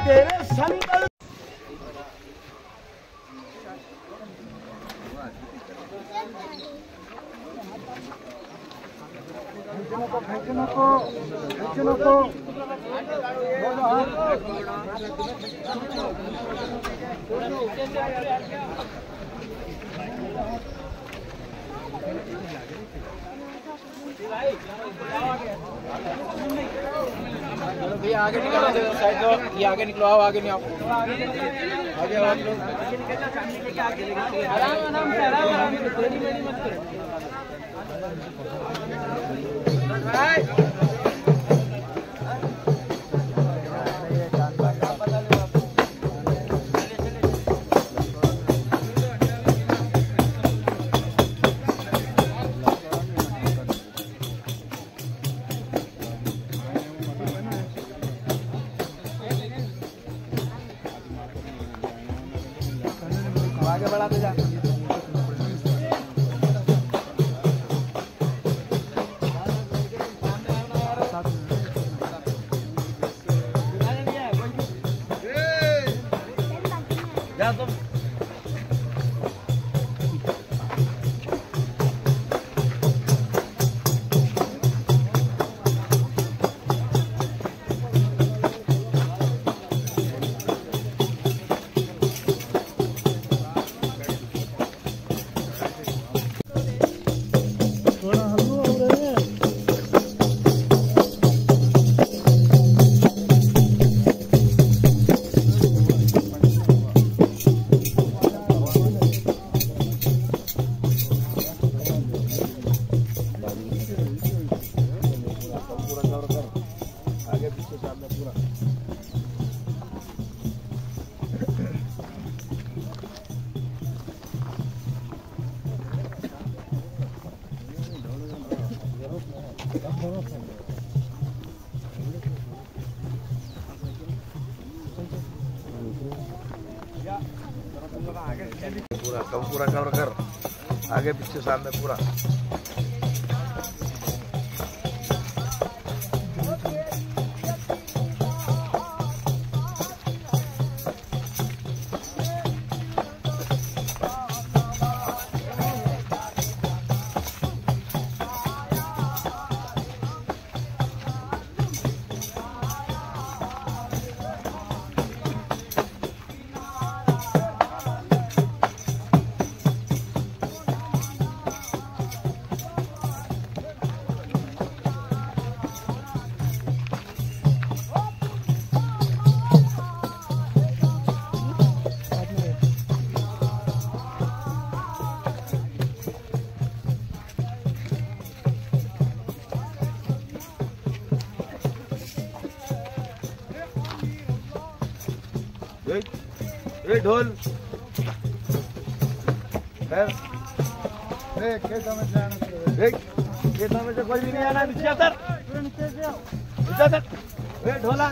तेरे संकल्प भैया आगे निकलो, साइड दो, ये आगे निकलो, आओ आगे नहीं आओ, आगे आओ आप लोग, आराम से आराम से, देरी मेरी मत करो। आगे बढ़ाते जा। जा तुम। पूरा कम पूरा कवर कर, आगे पीछे सामने पूरा। ढोल खेता में से कोई भी नहीं आना, नीचे उतर ढोला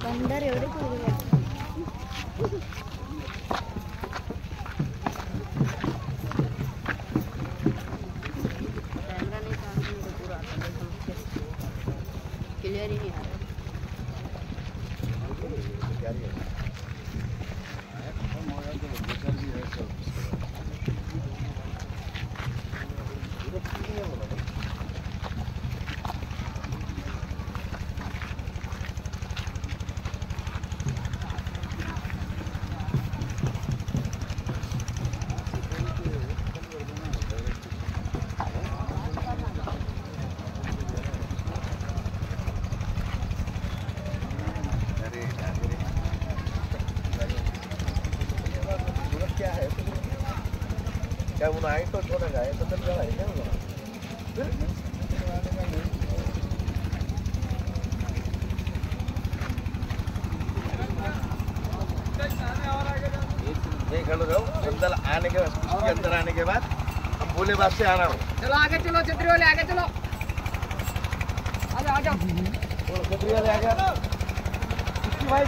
बंदर एवढे क्लियर ही नहीं आ रहा। uno ahí तो छोड़ेगा ये तो चल रहा है क्या होगा ये खड़े रहो अंदर आने के बाद उसके अंदर आने के बाद हम बोले बात से आना हो चलो आगे चलो छतरी वाले आगे चलो आ जाओ छतरी वाले आ गया भाई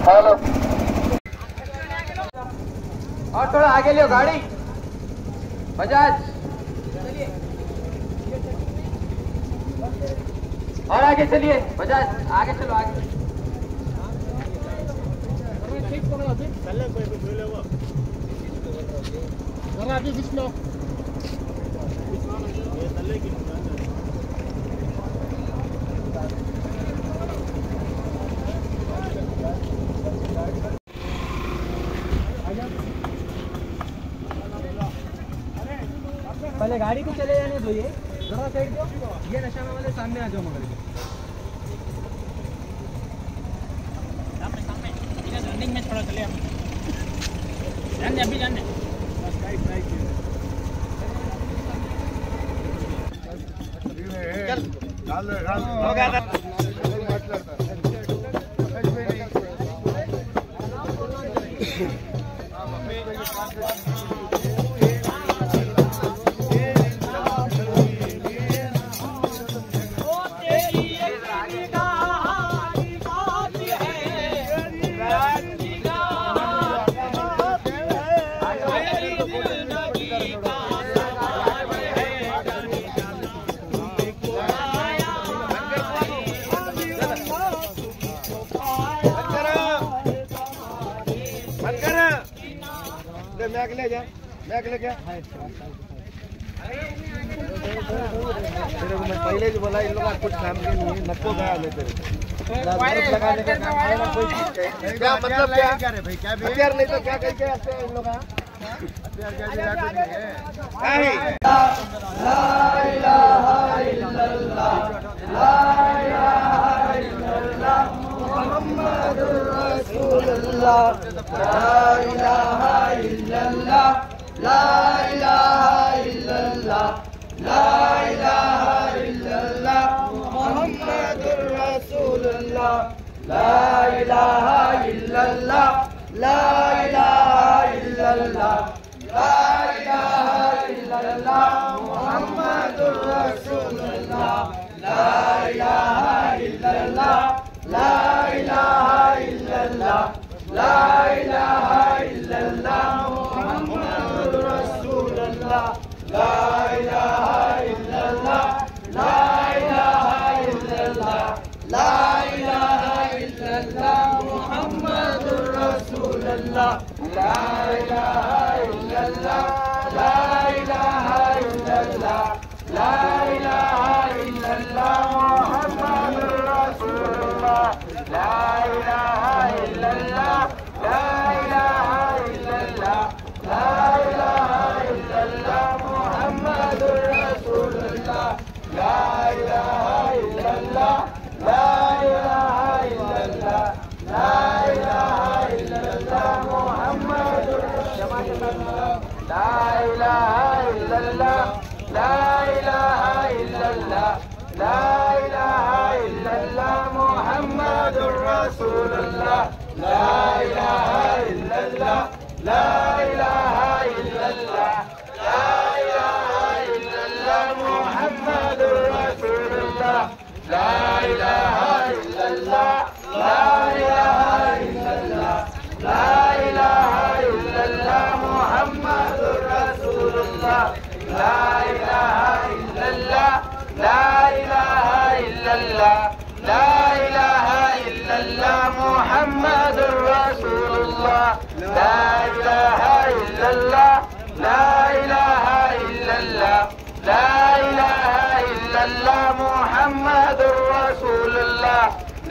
हेलो और थोड़ा आगे लियो गाड़ी बजाज और आगे चलिए बजाज आगे चलो आगे पहले गाड़ी को चले जाने दो ये जरा साइड दो ये नशाना वाले सामने आ जाओ मगर सामने रनिंग में थोड़ा चले जान दे अभी जान दे चल हो गया था मैं अगले जा मैं अगले क्या तेरे को मैं पहले ही बोला इन लोगों का कुछ काम के नहीं नको गया मैं तेरे लगाने का काम है ना कोई क्या मतलब क्या हथियार नहीं तो क्या कह के आते हैं इन लोग हथियार क्या जगह कुछ नहीं है ला इलाहा इल्लल्लाह ला इलाहा इल्लल्लाह मुहम्मदुर रसूलुल्लाह ला इलाहा इल्लल्लाह ला इलाहा इल्लल्लाह ला इलाहा इल्लल्लाह मुहम्मदुर रसूलुल्लाह ला इलाहा इल्लल्लाह ला इलाहा इल्लल्लाह ला इलाहा इल्लल्लाह मुहम्मदुर रसूलुल्लाह ला इलाहा इल्लल्लाह ला इलाहा इल्लल्लाह ला इलाहा इल्लल्लाह मुहम्मदुर रसूलुल्लाह ला इलाहा इल्लल्लाह ला इलाहा इल्लल्लाह ला इलाहा इल्लल्लाह मुहम्मदुर रसूलुल्लाह ला इलाहा इल्लल्लाह ला इलाहा इल्लल्लाह ला इलाहा इल्लल्लाह मुहम्मदुर रसूलुल्लाह ला इलाहा इल्लल्लाह ला इलाहा इल्लल्लाह ला इलाहा इल्लल्लाह मुहम्मदुर रसूलुल्लाह ला इलाहा इल्लल्लाह ला इलाहा इल्लल्लाह ला इलाहा इल्लल्लाह मुहम्मदुर रसूलुल्लाह ला इलाहा इल्लल्लाह ला इलाहा इल्लल्लाह ला इलाहा इल्लल्लाह मुहम्मदुर रसूलुल्लाह ला इलाहा इल्लल्लाह ला इलाहा इल्लल्लाह ला इलाहा इल्लल्लाह मुहम्मदुर रसूलुल्लाह ला इलाहा इल्लल्लाह ला इलाहा इल्लल्लाह ला इलाहा इल्लल्लाह मुहम्मदुर रसूलुल्लाह ला इलाहा इल्लल्लाह ला इलाहा इल्लल्लाह ला इलाहा इल्लल्लाह मुहम्मदुर रसूलुल्लाह ला इलाहा इल्लल्लाह ला इलाहा इल्लल्लाह ला इलाहा इल्लल्लाह मुहम्मदुर रसूलुल्लाह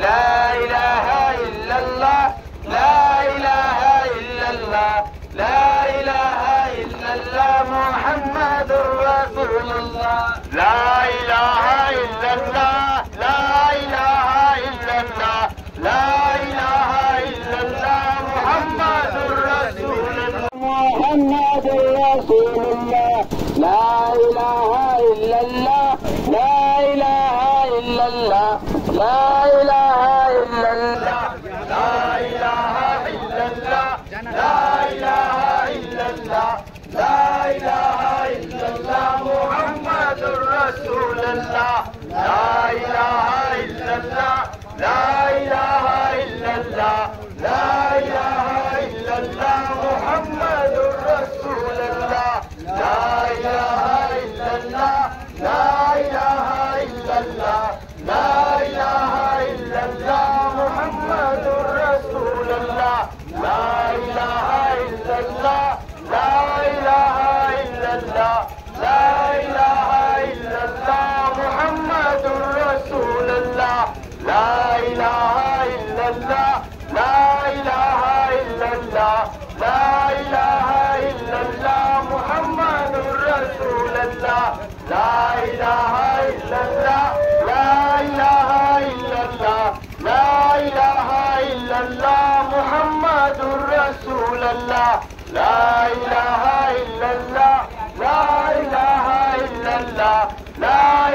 ला इलाहा इल्लल्लाह ला इलाहा इल्लल्लाह ला इलाहा इल्लल्लाह मुहम्मद मुहम्मदुर रसूलुल्लाह ला इलाहा इल्लल्लाह ला इलाहा इल्लल्लाह ला इलाहा इल्लल्लाह मुहम्मदुर रसूलुल्लाह मुहम्मदुर रसूलुल्लाह ला इलाहा इल्लल्लाह ला इलाहा इल्लल्लाह ला इलाहा इल्लल्लाह ला इलाहा इल्लल्लाह ला इलाहा इल्लल्लाह ला इलाहा इल्लल्लाह मुहम्मदुर रसूलुल्लाह ला इलाहा इल्लल्लाह ला इलाहा इल्लल्लाह ला इलाहा इल्लल्लाह मुहम्मदुर रसूलुल्लाह ला इलाहा इल्लल्लाह ला इलाहा इल्लल्लाह ला इलाहा इल्लल्लाह मुहम्मदुर रसूलुल्लाह ला इलाहा इल्लल्लाह ला इलाहा इल्लल्लाह ला इलाहा इल्लल्लाह मुहम्मदुर रसूलुल्लाह ला इलाहा इल्लल्लाह ला इलाहा इल्लल्लाह ला इलाहा इल्लल्लाह मुहम्मदुर रसूलुल्लाह ला इलाहा इल्लल्लाह ला इलाहा इल्लल्लाह ला इलाहा इल्लल्लाह मुहम्मदुर रसूलुल्लाह ला इलाहा इल्लल्लाह ला इलाहा इल्लल्लाह ला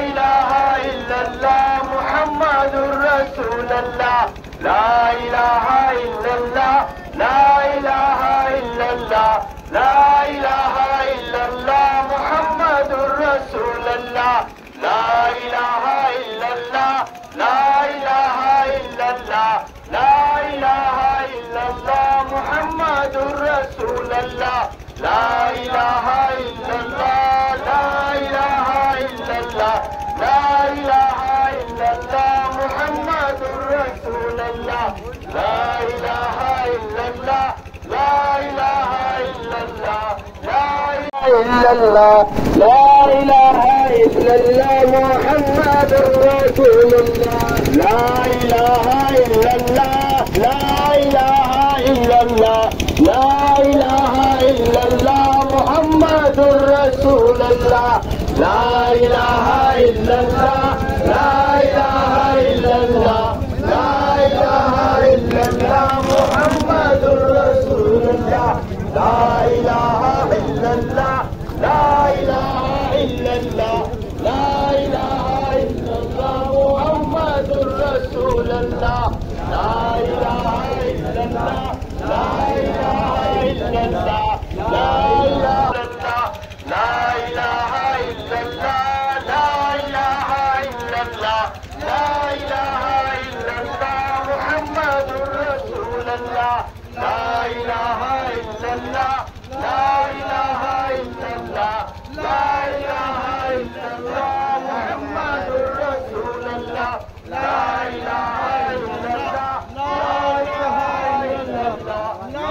इलाहा इल्लल्लाह मुहम्मदुर रसूलुल्लाह ला इलाहा इल्लल्लाह ला इलाहा इल्लल्लाह ला इलाहा इल्लल्लाह मुहम्मदुर रसूलुल्लाह ला इलाहा इल्लल्लाह ला इलाहा इल्लल्लाह ला इलाहा इल्लल्लाह मुहम्मदुर रसूलुल्लाह ला इलाहा इल्लल्लाह ला इलाहा इल्लल्लाह ला इलाहा इल्लल्लाह मुहम्मदुर रसूलुल्लाह ला इलाहा इल्लल्लाह ला इलाहा इल्लल्लाह ला इल्लल्लाह ला इलाहा इल्लल्लाह मुहम्मदुर रसूलुल्लाह ला इलाहा इल्लल्लाह ला इलाहा इल्लल्लाह ला इलाहा इल्लल्लाह मुहम्मदुर रसूलुल्लाह ला इलाहा इल्लल्लाह ला इलाहा इल्लल्लाह ला इलाहा इल्लल्लाह मुहम्मदुर रसूलुल्लाह ला इलाहा इल्लल्लाह ला इलाहा इल्लल्लाह ला इलाहा इल्लल्लाह मुहम्मदुर रसूलुल्लाह ला इलाहा इल्लल्लाह ला इलाहा इल्लल्लाह ला इलाहा इल्लल्लाह ला इलाहा इल्लल्लाह ला इलाहा इल्लल्लाह मुहम्मदुर रसूलुल्लाह ला इलाहा इल्लल्लाह ला इलाहा इल्लल्लाह ला इलाहा इल्लल्लाह मुहम्मदुर रसूलुल्लाह ला इलाहा इल्लल्लाह ला इलाहा इल्लल्लाह ला इलाहा इल्लल्लाह मुहम्मदुर रसूलुल्लाह ला इलाहा इल्लल्लाह ला इलाहा इल्लल्लाह ला इलाहा इल्लल्लाह मुहम्मदुर रसूलुल्लाह ला इलाहा इल्लल्लाह ला इलाहा इल्लल्लाह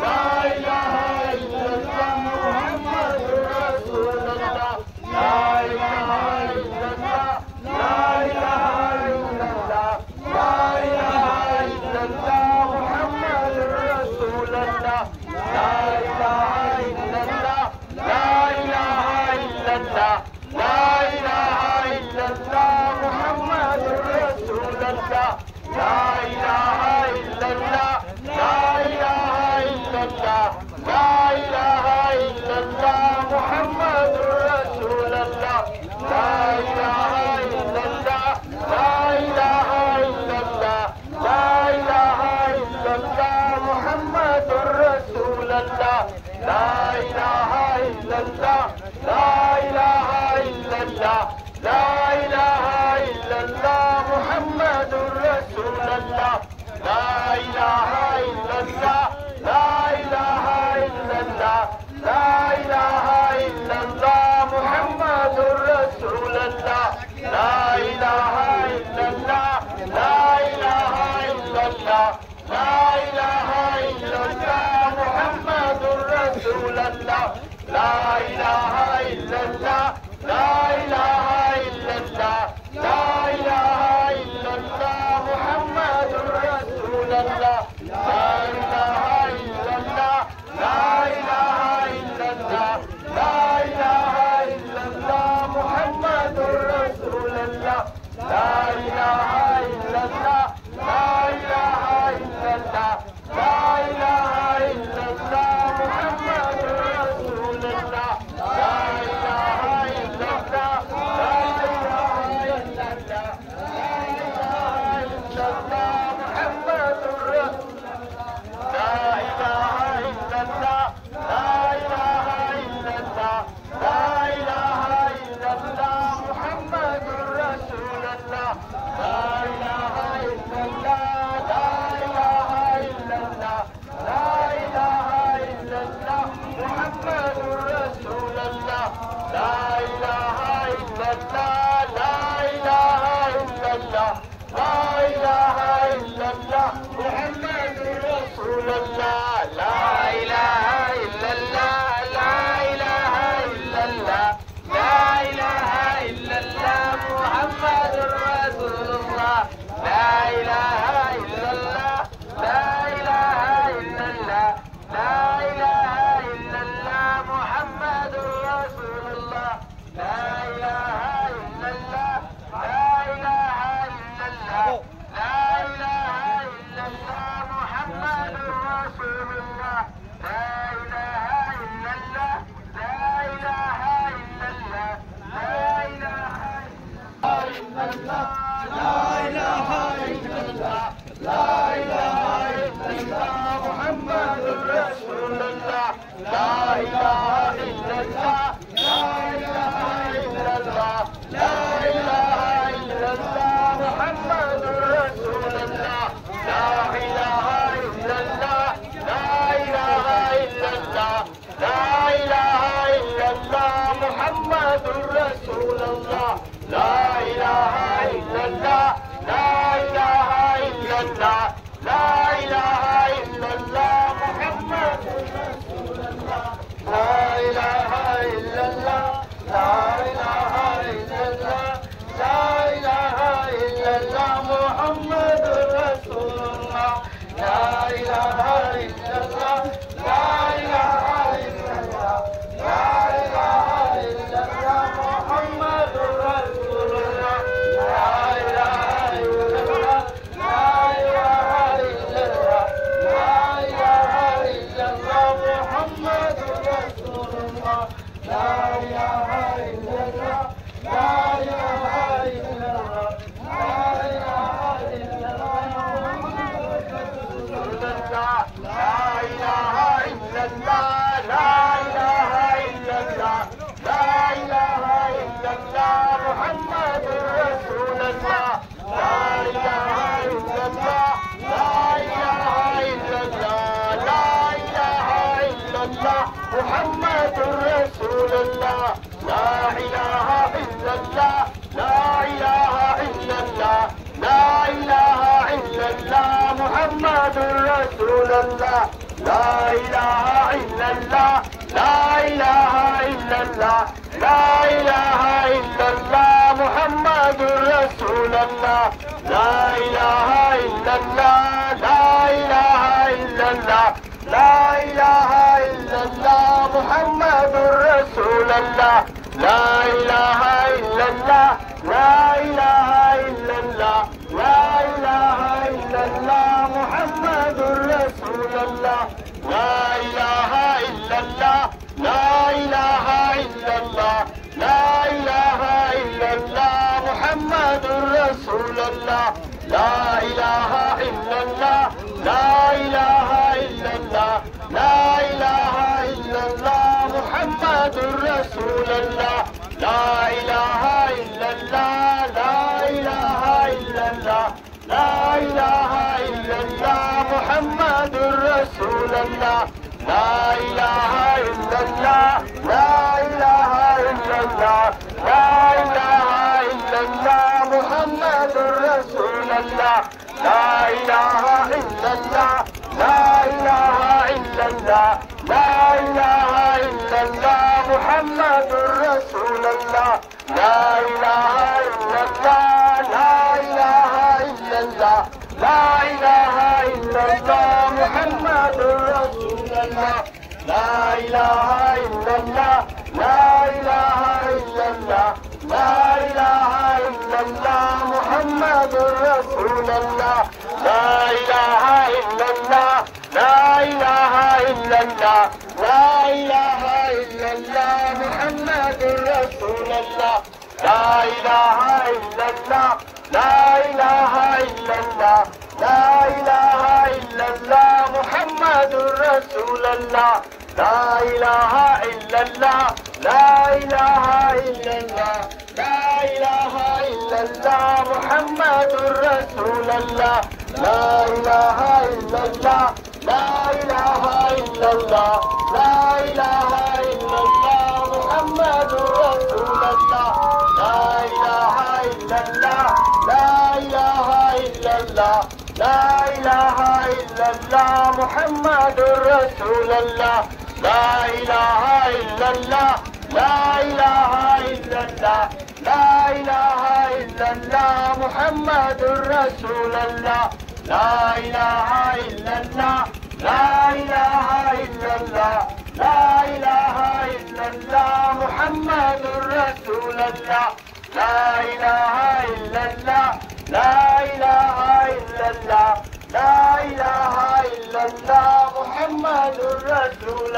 ला इलाहा इल्लल्लाह मुहम्मदुर रसूलुल्लाह ला इलाहा इल्लल्लाह ला इलाहा इल्लल्लाह ला इलाहा इल्लल्लाह मुहम्मदुर रसूलुल्लाह ला इलाहा इल्लल्लाह ला इलाहा इल्लल्लाह ला इलाहा इल्लल्लाह मुहम्मदुर रसूलुल्लाह ला इलाहा इल्लल्लाह ला इलाहा इल्लल्लाह ला इलाहा इल्लल्लाह मुहम्मदुर रसूलुल्लाह ला इलाहा इल्लल्लाह ला इलाहा इल्लल्लाह ला इलाहा इल्लल्लाह मुहम्मदुर रसूलुल्लाह ला इलाहा इल्लल्लाह ला इलाहा इल्लल्लाह ला इलाहा इल्लल्लाह मुहम्मदुर रसूलुल्लाह ला इलाहा इल्लल्लाह ला इलाहा इल्लल्लाह ला इलाहा इल्लल्लाह मुहम्मदुर रसूलुल्लाह ला इलाहा इल्लल्लाह ला इलाहा इल्लल्लाह ला इलाहा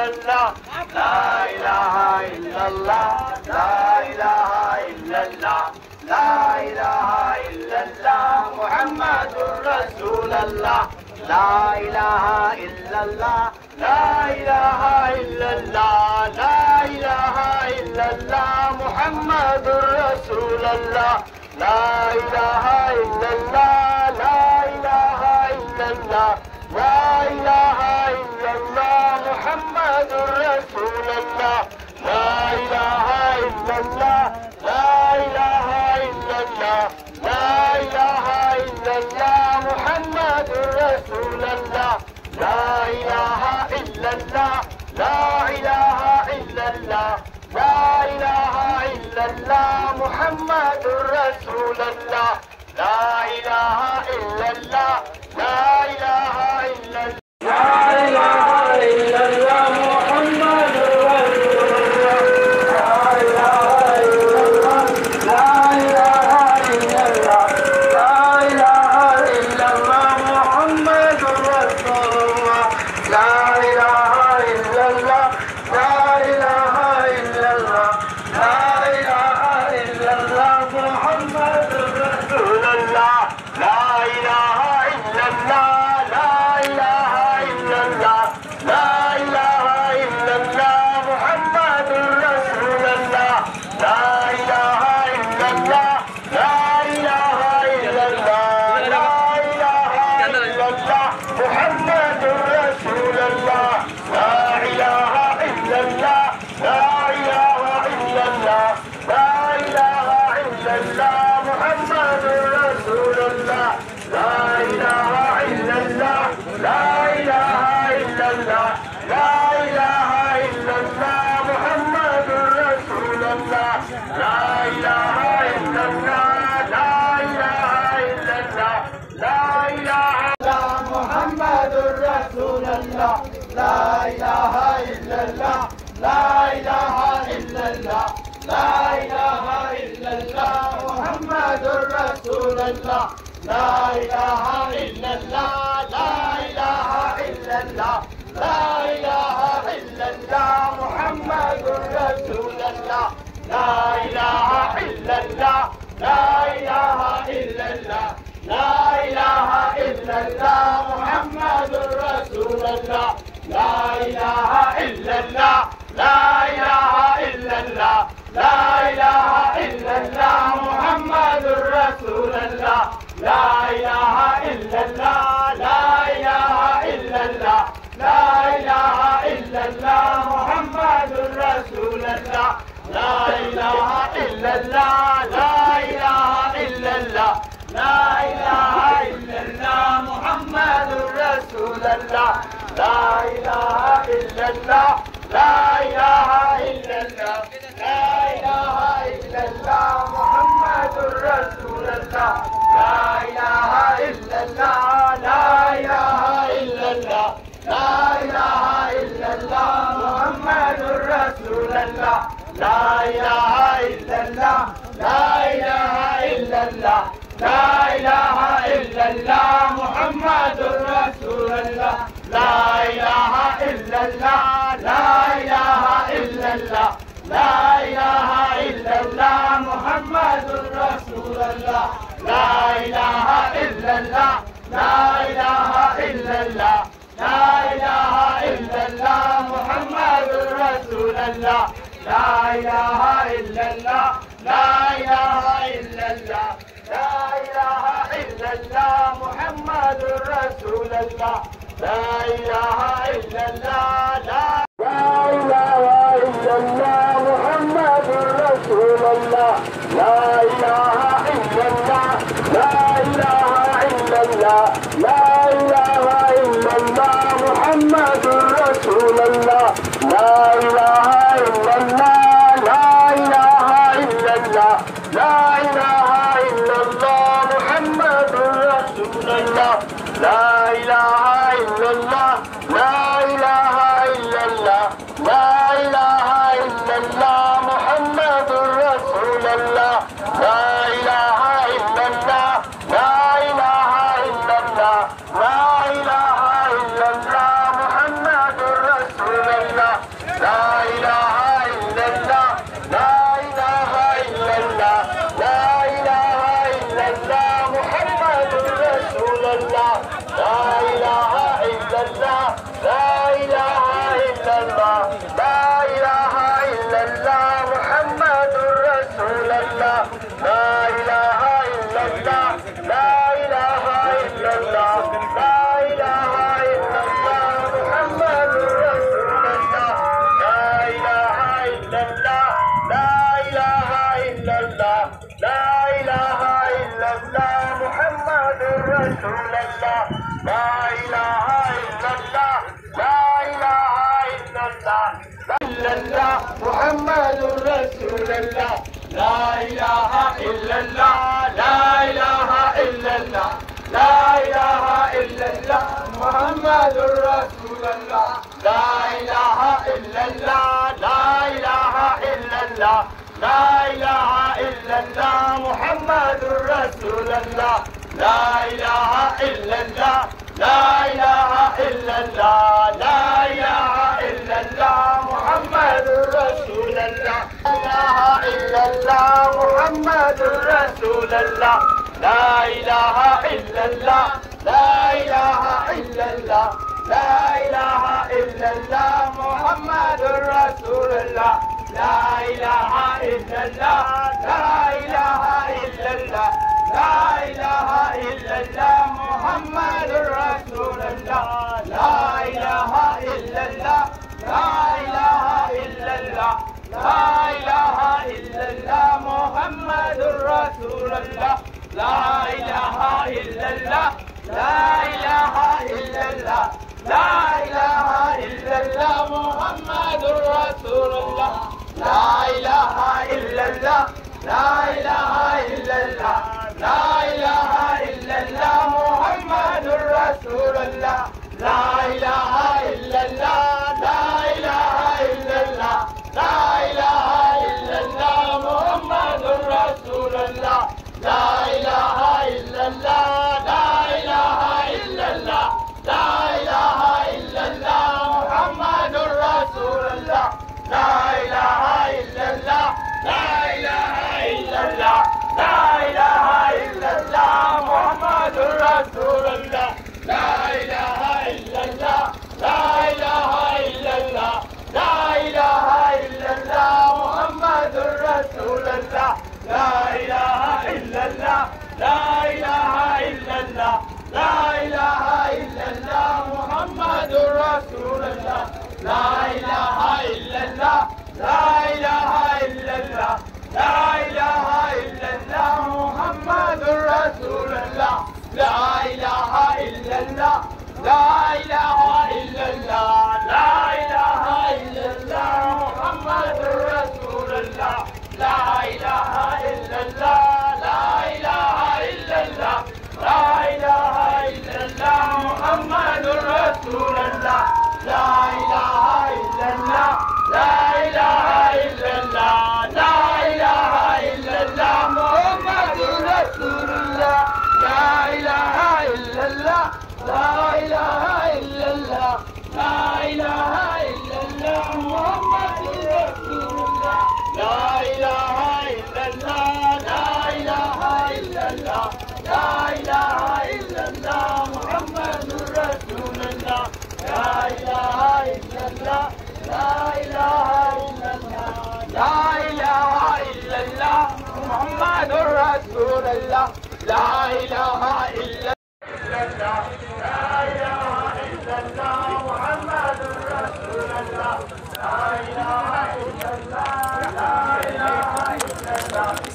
illallah, la ilaha illallah, la ilaha illallah, la ilaha illallah, Muhammadur Rasulullah, la ilaha illallah, la ilaha illallah, la ilaha illallah, Muhammadur Rasulullah, la ilaha illallah, la ilaha illallah, la ilaha illallah, Muhammadur Rasulullah, la ilaha illallah, la ilaha illallah, la ilaha illallah, Muhammadur Rasulullah, la ilaha illallah, la ilaha illallah, la ilaha illallah, Muhammadur Rasulullah, la ilaha illallah, la ilaha illallah. لا إله إلا الله لا إله إلا الله لا إله إلا الله محمد رسول الله لا إله إلا الله لا إله إلا الله لا إله إلا الله محمد رسول الله لا إله إلا الله لا إله إلا الله لا إله إلا الله محمد رسول الله لا إله إلا الله لا إله إلا الله لا إله إلا الله محمد رسول الله لا إله إلا الله لا إله إلا الله إلا الله محمد رسول الله لا إله إلا الله لا إله إلا الله لا إله إلا الله محمد رسول الله لا إله إلا الله لا إله إلا الله لا إله إلا الله محمد رسول الله لا إله إلا الله لا إله إلا الله لا إله إلا الله محمد رسول الله لا إله إلا الله لا إله إلا الله لا إله إلا الله محمد رسول الله لا إله إلا الله لا إله إلا الله لا إله إلا الله محمد رسول الله لا إله إلا الله لا إله إلا الله لا إله إلا الله محمد رسول الله لا إله إلا الله لا إله إلا الله لا إله إلا الله محمد رسول الله لا إله إلا الله لا إله إلا الله لا إله إلا الله محمد رسول الله لا إله إلا الله لا إله إلا الله لا إله إلا الله محمد رسول الله لا إله إلا الله لا إله إلا الله لا إله إلا الله محمد رسول الله لا إله إلا الله لا إله إلا الله لا إله إلا الله محمد رسول الله لا إله إلا الله لا إله إلا الله لا إله إلا الله محمد رسول الله لا إله إلا الله لا إله إلا الله لا إله إلا الله محمد رسول الله لا إله إلا الله لا إله إلا الله لا إله إلا الله محمد رسول الله لا إله إلا الله لا إله إلا الله لا إله إلا الله محمد رسول الله لا إله إلا الله لا إله إلا الله لا إله إلا الله محمد رسول الله لا إله إلا الله لا إله إلا الله لا إله إلا الله محمد رسول الله لا إله إلا الله لا إله إلا الله لا إله إلا الله محمد رسول الله لا إله إلا الله لا إله إلا الله لا إله إلا الله محمد رسول الله لا إله إلا الله لا إله إلا الله لا إله إلا الله محمد رسول الله لا إله إلا الله لا إله إلا الله محمد رسول الله لا إله إلا الله لا إله إلا الله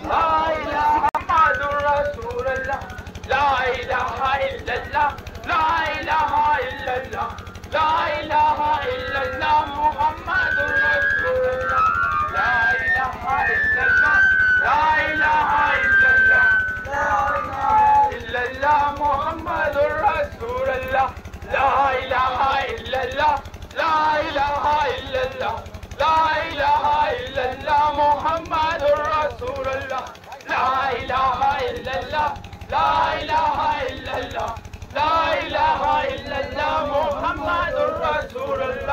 لا إله محمد رسول الله لا إله إلا الله لا إله إلا الله لا إله إلا الله محمد رسول الله لا إله إلا الله لا إله إلا الله لا إله إلا الله محمد رسول الله لا إله إلا الله لا إله إلا الله لا إله إلا الله محمد رسول الله لا إله إلا الله لا إله إلا الله لا إله إلا الله محمد رسول الله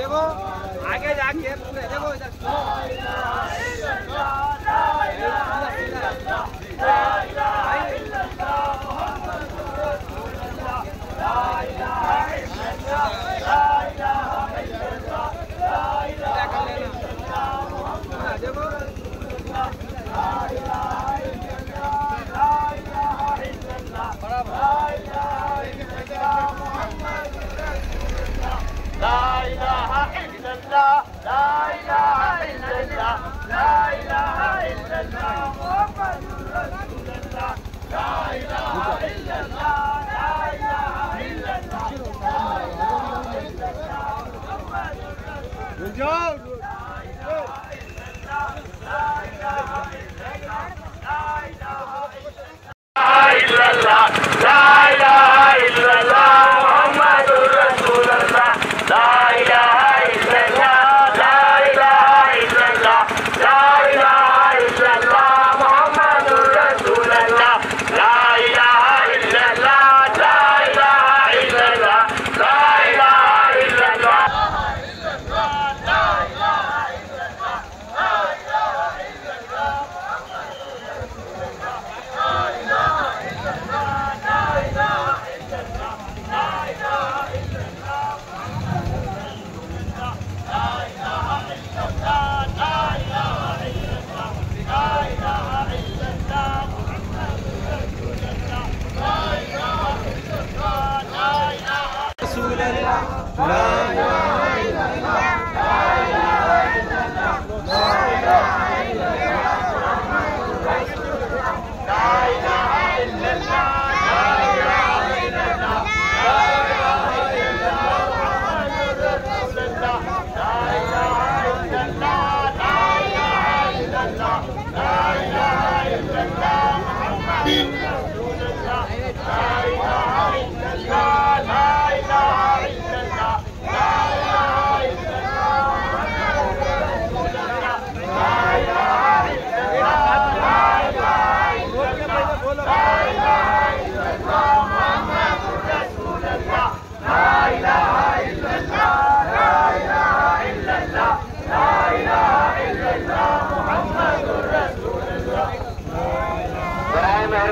देखो आगे जाके देखो इधर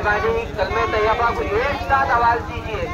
मेहरबानी कलमे तैयबा को एक साथ आवाज दीजिए।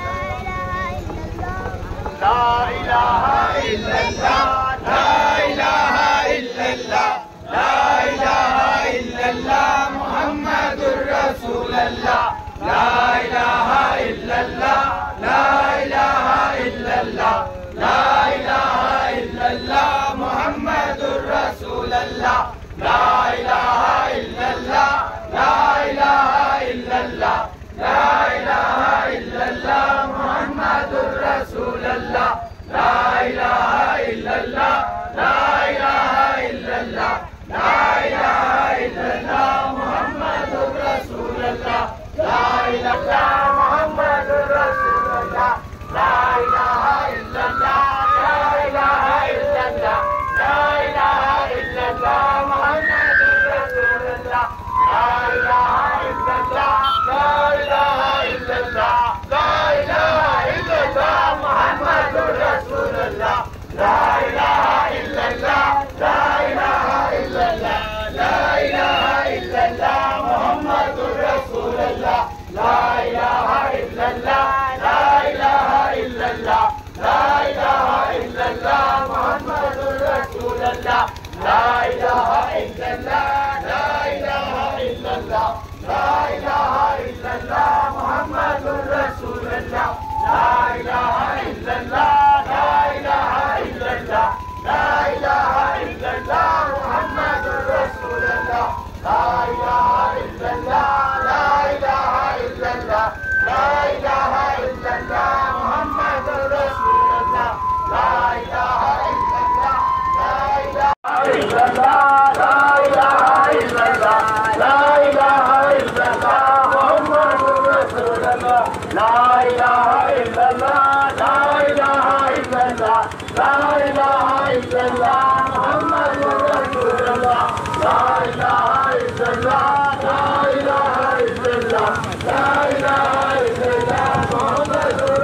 ला इलाहा इल्लल्लाह, ला इलाहा इल्लल्लाह, ला इलाहा इल्लल्लाह, मुहम्मदुर रसूलुल्लाह, ला इलाहा इल्लल्लाह, ला इलाहा इल्लल्लाह, ला इलाहा इल्लल्लाह, मुहम्मदुर रसूलुल्लाह, ला इलाहा इल्लल्लाह, ला इलाहा इल्लल्लाह, ला इलाहा इल्लल्लाह, मुहम्मदुर रसूलुल्लाह, ला इलाहा इल्लल्लाह, ला इलाहा इल्लल्लाह, ला इलाहा इल्लल्लाह, मुहम्मदुर रसूलुल्लाह, ला इलाहा मुहम्मदुर रसूलुल्लाह, ला इलाहा इल्लल्लाह, ला इलाहा इल्लल्लाह, ला इलाहा इल्लल्लाह, मुहम्मदुर रसूलुल्लाह, ला इलाहा इल्लल्लाह, ला इलाहा इल्लल्लाह, ला इलाहा इल्लल्लाह, मुहम्मदुर रसूलुल्लाह, ला इलाहा इल्लल्लाह, ला इलाहा इल्लल्लाह, ला इलाहा इल्लल्लाह, मुहम्मदुर रसूलुल्लाह, ला इलाहा इल्लल्लाह, ला इलाहा इल्लल्लाह, ला इलाहा इल्लल्लाह, मुहम्मदुर रसूलुल्लाह, ला इलाहा इल्लल्लाह, ला इलाहा इल्लल्लाह, ला इलाहा इल्लल्लाह, मुहम्मदुर रसूलुल्लाह, ला इलाहा इल्लल्लाह, ला इलाहा इल्लल्लाह, ला इलाहा इल्लल्लाह, मुहम्मदुर रसूलुल्लाह, ला इलाहा इल्लल्लाह, ला इलाहा इल्लल्लाह, ला इलाहा इल्लल्लाह, मुहम्मदुर रसूलुल्लाह, ला इलाहा इल्लल्लाह, ला इलाहा इल्लल्लाह, ला इलाहा इल्लल्लाह, ला इलाहा इल्लल्लाह, मुहम्मदुर रसूलुल्लाह, ला इलाहा इल्लल्लाह, ला इलाहा इल्लल्लाह, ला इलाहा इल्लल्लाह, मुहम्मदुर रसूलुल्लाह, ला इलाहा इल्लल्लाह, ला इलाहा इल्लल्लाह, ला इलाहा इल्लल्लाह, मुहम्मदुर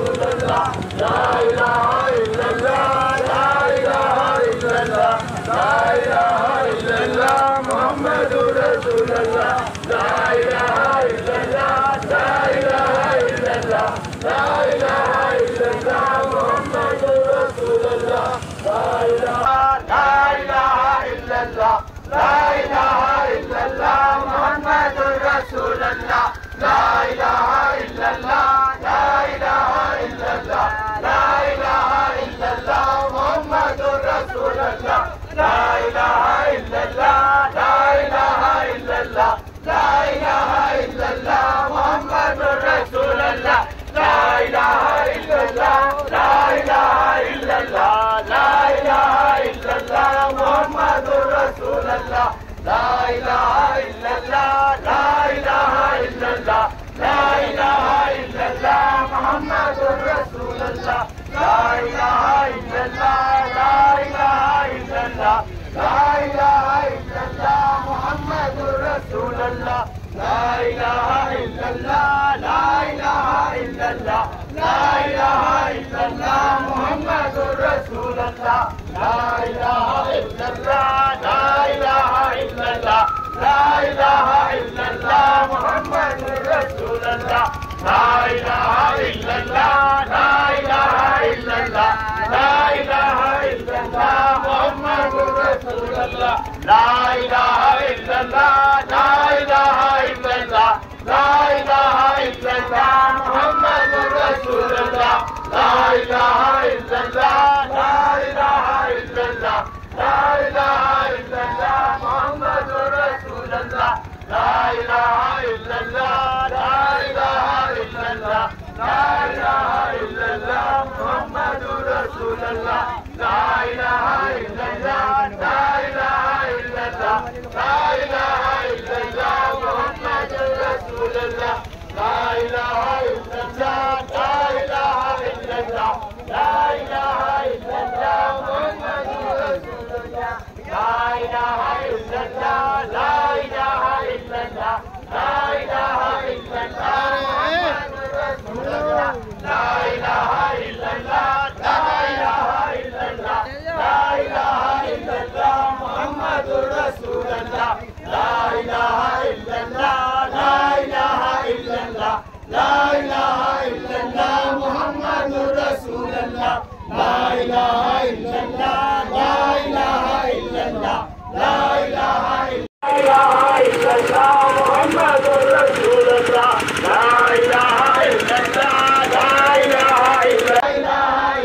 रसूलुल्लाह, ला इलाहा इल्लल्लाह, ला इलाहा इल्लल्लाह, ला इलाहा इल्लल्लाह, मुहम्मदुर रसूलुल्लाह, ला इलाहा इल्लल्लाह, ला इलाहा इल्लल्लाह, ला इलाहा इल्लल्लाह, मुहम्मदुर रसूलुल्लाह, ला इलाहा इल्लल्लाह, ला इलाहा इल्लल्लाह, मुहम्मदुर रसूलुल्लाह, ला इलाहा इल्लल्लाह, ला इलाहा इल्लल्लाह, ला इलाहा इल्लल्लाह, मुहम्मदुर रसूलुल्लाह, ला इलाहा इल्लल्लाह, ला इलाहा इल्लल्लाह, ला इलाहा इल्लल्लाह, मुहम्मदुर रसूलुल्लाह, ला इलाहा इल्लल्लाह, ला इलाहा इल्लल्लाह, ला इलाहा इल्लल्लाह, मुहम्मदुर रसूलुल्लाह, ला इलाहा इल्लल्लाह, ला इलाहा इल्लल्लाह, ला इलाहा इल्लल्लाह, मुहम्मदुर रसूलुल्लाह, ला इलाहा इल्लल्लाह, ला इलाहा इल्लल्लाह, ला इलाहा इल्लल्लाह, मुहम्मदुर रसूलुल्लाह, ला इलाहा इल्लल्लाह, ला इलाहा इल्लल्लाह, ला इलाहा इल्लल्लाह, मुहम्मदुर रसूलुल्लाह, ला इलाहा इल्लल्लाह, ला इलाहा इल्लल्लाह, ला इलाहा इल्लल्लाह, मुहम्मदुर रसूलुल्लाह, ला इलाहा इल्लल्लाह, ला इलाहा इल्लल्लाह, ला इलाहा इल्लल्लाह, मुहम्मदुर रसूलुल्लाह, ला इलाहा इल्लल्लाह, ला इलाहा इल्लल्लाह, ला इलाहा इल्लल्लाह, मुहम्मदुर रसूलुल्लाह, ला इलाहा इल्लल्लाह, ला इलाहा इल्लल्लाह, ला इलाहा इल्लल्लाह, मुहम्मदुर रसूलुल्लाह, ला इलाहा इल्लल्लाह, ला इलाहा इल्लल्लाह, ला इलाहा इल्लल्लाह, मुहम्मदुर रसूलुल्लाह, ला इलाहा इल्लल्लाह, ला इलाहा इल्लल्लाह, ला इलाहा इल्लल्लाह, मुहम्मदुर रसूलुल्लाह, ला इलाहा इल्लल्लाह, ला इलाहा इल्लल्लाह, ला इलाहा इल्लल्लाह, मुहम्मदुर रसूलुल्लाह, ला इलाहा इल्लल्लाह, ला इलाहा इल्लल्लाह, ला इलाहा इल्लल्लाह, मुहम्मदुर रसूलुल्लाह, ला इलाहा इल्लल्लाह, ला इलाहा इल्लल्लाह, ला इलाहा इल्लल्लाह, لا إله إلا الله محمد رسول الله لا إله إلا الله لا إله إلا الله لا إله إلا الله محمد رسول الله لا إله إلا الله لا إله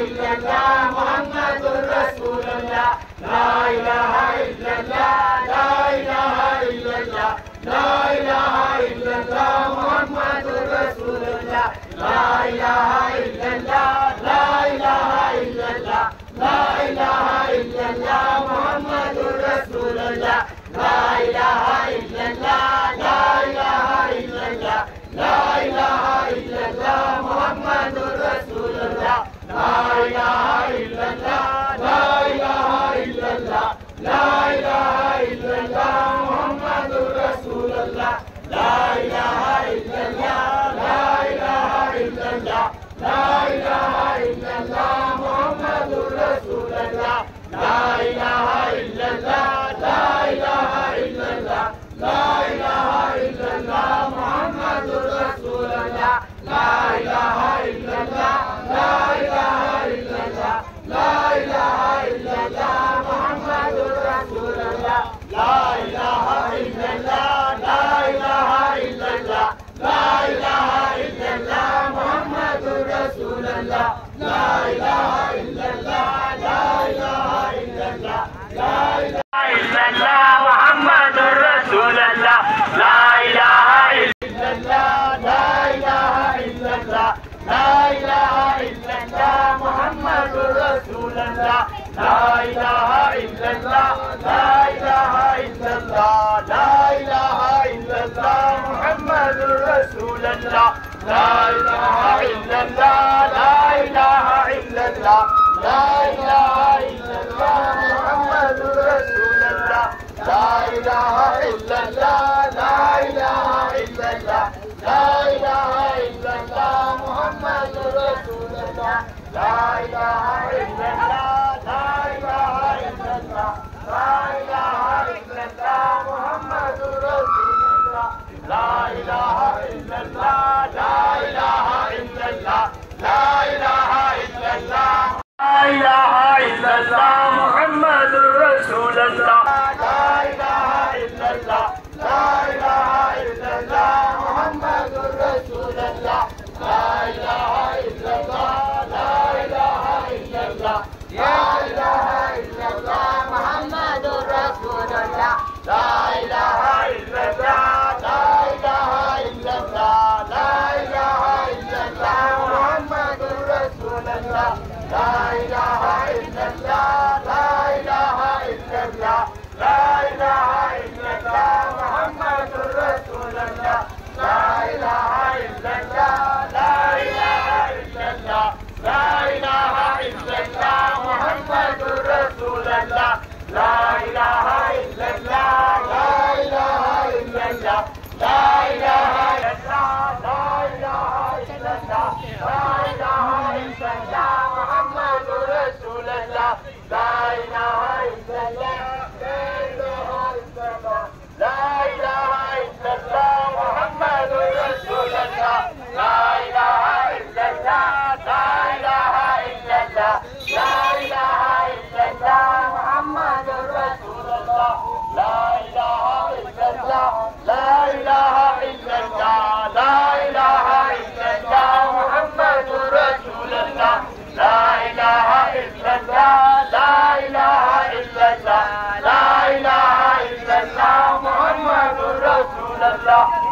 إلا الله محمد رسول الله لا إله إلا الله لا إله إلا الله لا إله إلا الله محمد رسول الله لا إله إلا الله لا إله إلا الله لا إله إلا الله محمد رسول الله لا إله إلا الله لا إله إلا الله لا إله إلا الله محمد رسول الله لا إله إلا الله لا إله إلا الله لا إله إلا الله محمد رسول الله لا إله إلا الله لا إله إلا الله لا إله إلا الله محمد رسول الله لا إله إلا الله لا إله إلا الله لا إله إلا الله محمد رسول الله لا إله إلا الله لا إله إلا الله لا إله إلا الله محمد رسول الله لا إله إلا الله لا إله إلا الله لا إله إلا الله محمد رسول الله لا إله إلا الله لا إله إلا الله لا إله إلا الله محمد رسول الله لا إله إلا الله لا إله إلا الله لا إله إلا الله محمد رسول الله لا إله إلا الله لا إله إلا الله لا إله إلا الله محمد رسول الله لا إله إلا الله لا إله إلا الله لا إله إلا الله محمد رسول الله لا إله إلا الله لا إله إلا الله لا إله إلا الله محمد رسول الله لا إله إلا الله لا إله إلا الله لا إله إلا الله محمد رسول الله لا إله إلا الله لا إله إلا الله لا إله إلا الله لا إله إلا الله محمد رسول الله لا إله إلا الله لا إله إلا الله محمد رسول الله لا إله إلا الله لا إله إلا الله لا إله إلا الله محمد رسول الله لا إله إلا الله لا إله إلا الله لا إله إلا الله محمد رسول الله لا إله إلا الله لا إله إلا الله لا إله إلا الله محمد رسول الله لا إله إلا الله لا إله إلا الله لا إله إلا الله محمد رسول الله لا إله إلا الله لا إله إلا الله لا إله إلا الله لا إله إلا الله لا إله إلا الله محمد رسول الله لا إله إلا الله لا إله إلا الله محمد رسول الله لا إله إلا الله لا إله إلا الله لا إله إلا الله محمد رسول الله لا إله إلا الله لا إله إلا الله لا إله إلا الله محمد رسول الله لا إله إلا الله لا إله إلا الله لا إله إلا الله محمد رسول الله